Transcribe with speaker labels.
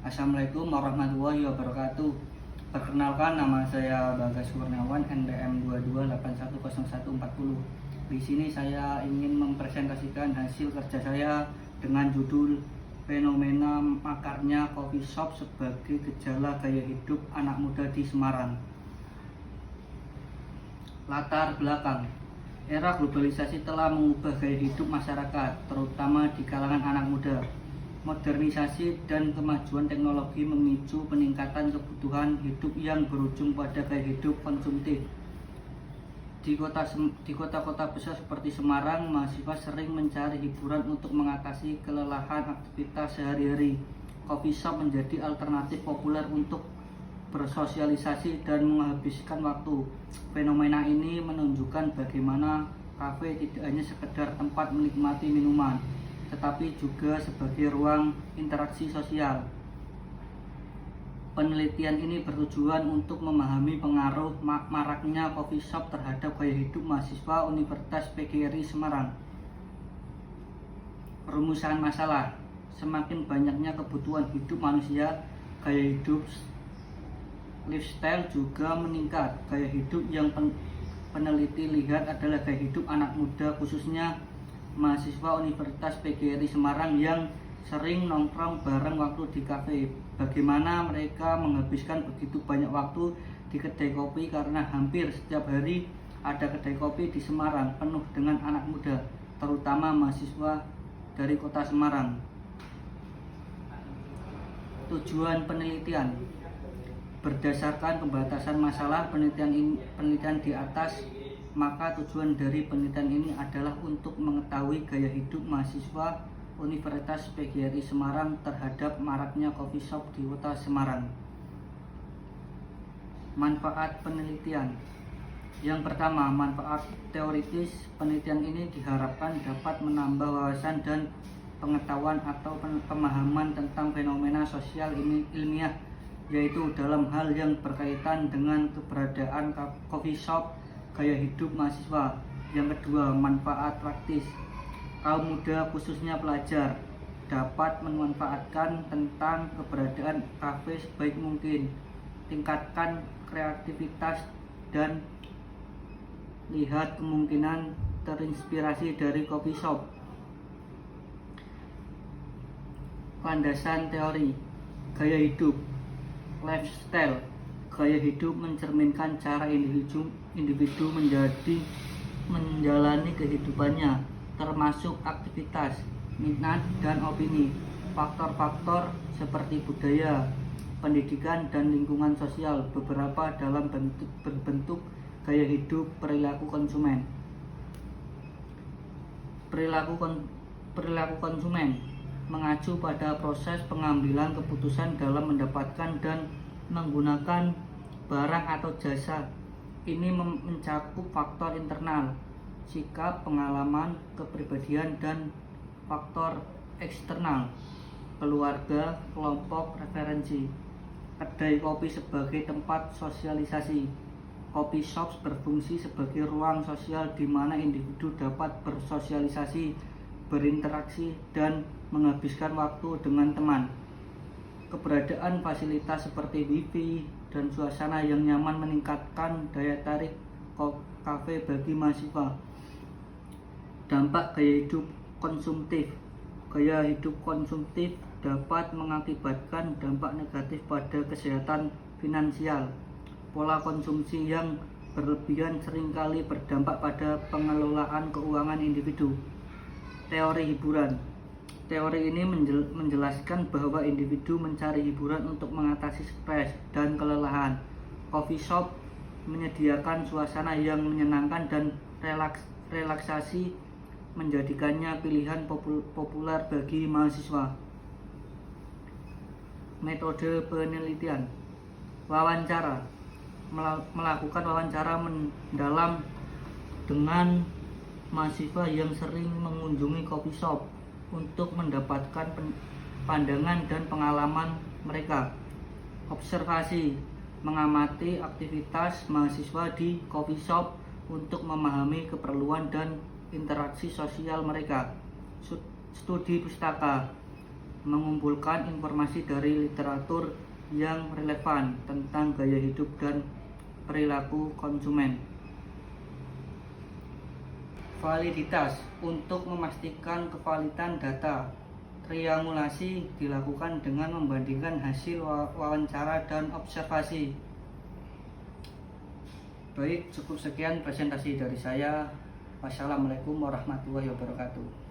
Speaker 1: Assalamualaikum warahmatullahi wabarakatuh. Perkenalkan, nama saya Bagas Kurniawan, NPM 22810140. Di sini saya ingin mempresentasikan hasil kerja saya dengan judul Fenomena Makarnya Coffee Shop sebagai Gejala Gaya Hidup Anak Muda di Semarang. Latar belakang: era globalisasi telah mengubah gaya hidup masyarakat, terutama di kalangan anak muda. Modernisasi dan kemajuan teknologi memicu peningkatan kebutuhan hidup yang berujung pada gaya hidup konsumtif. Di kota-kota besar seperti Semarang, mahasiswa sering mencari hiburan untuk mengatasi kelelahan aktivitas sehari-hari. Coffee shop menjadi alternatif populer untuk bersosialisasi dan menghabiskan waktu. Fenomena ini menunjukkan bagaimana kafe tidak hanya sekedar tempat menikmati minuman, tetapi juga sebagai ruang interaksi sosial. Penelitian ini bertujuan untuk memahami pengaruh maraknya coffee shop terhadap gaya hidup mahasiswa Universitas PGRI Semarang. Rumusan masalah: semakin banyaknya kebutuhan hidup manusia, gaya hidup lifestyle juga meningkat. Gaya hidup yang peneliti lihat adalah gaya hidup anak muda, khususnya mahasiswa Universitas PGRI Semarang yang sering nongkrong bareng waktu di kafe. Bagaimana mereka menghabiskan begitu banyak waktu di kedai kopi, karena hampir setiap hari ada kedai kopi di Semarang penuh dengan anak muda, terutama mahasiswa dari kota Semarang. Tujuan penelitian: berdasarkan pembatasan masalah penelitian di atas, maka tujuan dari penelitian ini adalah untuk mengetahui gaya hidup mahasiswa Universitas PGRI Semarang terhadap maraknya coffee shop di kota Semarang. Manfaat penelitian: yang pertama, manfaat teoritis. Penelitian ini diharapkan dapat menambah wawasan dan pengetahuan atau pemahaman tentang fenomena sosial ilmiah, yaitu dalam hal yang berkaitan dengan keberadaan coffee shop, gaya hidup mahasiswa. Yang kedua, manfaat praktis. Kaum muda, khususnya pelajar, dapat memanfaatkan tentang keberadaan kafe sebaik mungkin. Tingkatkan kreativitas dan lihat kemungkinan terinspirasi dari coffee shop. Landasan teori: gaya hidup lifestyle. Gaya hidup mencerminkan cara individu menjalani kehidupannya, termasuk aktivitas, minat, dan opini. Faktor-faktor seperti budaya, pendidikan, dan lingkungan sosial beberapa dalam berbentuk gaya hidup perilaku konsumen. Perilaku konsumen mengacu pada proses pengambilan keputusan dalam mendapatkan dan menggunakan barang atau jasa. Ini mencakup faktor internal, sikap, pengalaman, kepribadian, dan faktor eksternal, keluarga, kelompok, referensi. Kedai kopi sebagai tempat sosialisasi. Coffee shops berfungsi sebagai ruang sosial di mana individu dapat bersosialisasi, berinteraksi, dan menghabiskan waktu dengan teman. Keberadaan fasilitas seperti wifi dan suasana yang nyaman meningkatkan daya tarik kafe bagi mahasiswa. Dampak gaya hidup konsumtif. Gaya hidup konsumtif dapat mengakibatkan dampak negatif pada kesehatan finansial. Pola konsumsi yang berlebihan seringkali berdampak pada pengelolaan keuangan individu. Teori hiburan. Teori ini menjelaskan bahwa individu mencari hiburan untuk mengatasi stres dan kelelahan. Coffee shop menyediakan suasana yang menyenangkan dan relaksasi, menjadikannya pilihan populer bagi mahasiswa. Metode penelitian: wawancara. Melakukan wawancara mendalam dengan mahasiswa yang sering mengunjungi coffee shop untuk mendapatkan pandangan dan pengalaman mereka. Observasi: mengamati aktivitas mahasiswa di coffee shop untuk memahami keperluan dan interaksi sosial mereka. Studi pustaka: mengumpulkan informasi dari literatur yang relevan tentang gaya hidup dan perilaku konsumen. Validitas. Untuk memastikan kevalidan data, triangulasi dilakukan dengan membandingkan hasil wawancara dan observasi. Baik, cukup sekian presentasi dari saya. Wassalamualaikum warahmatullahi wabarakatuh.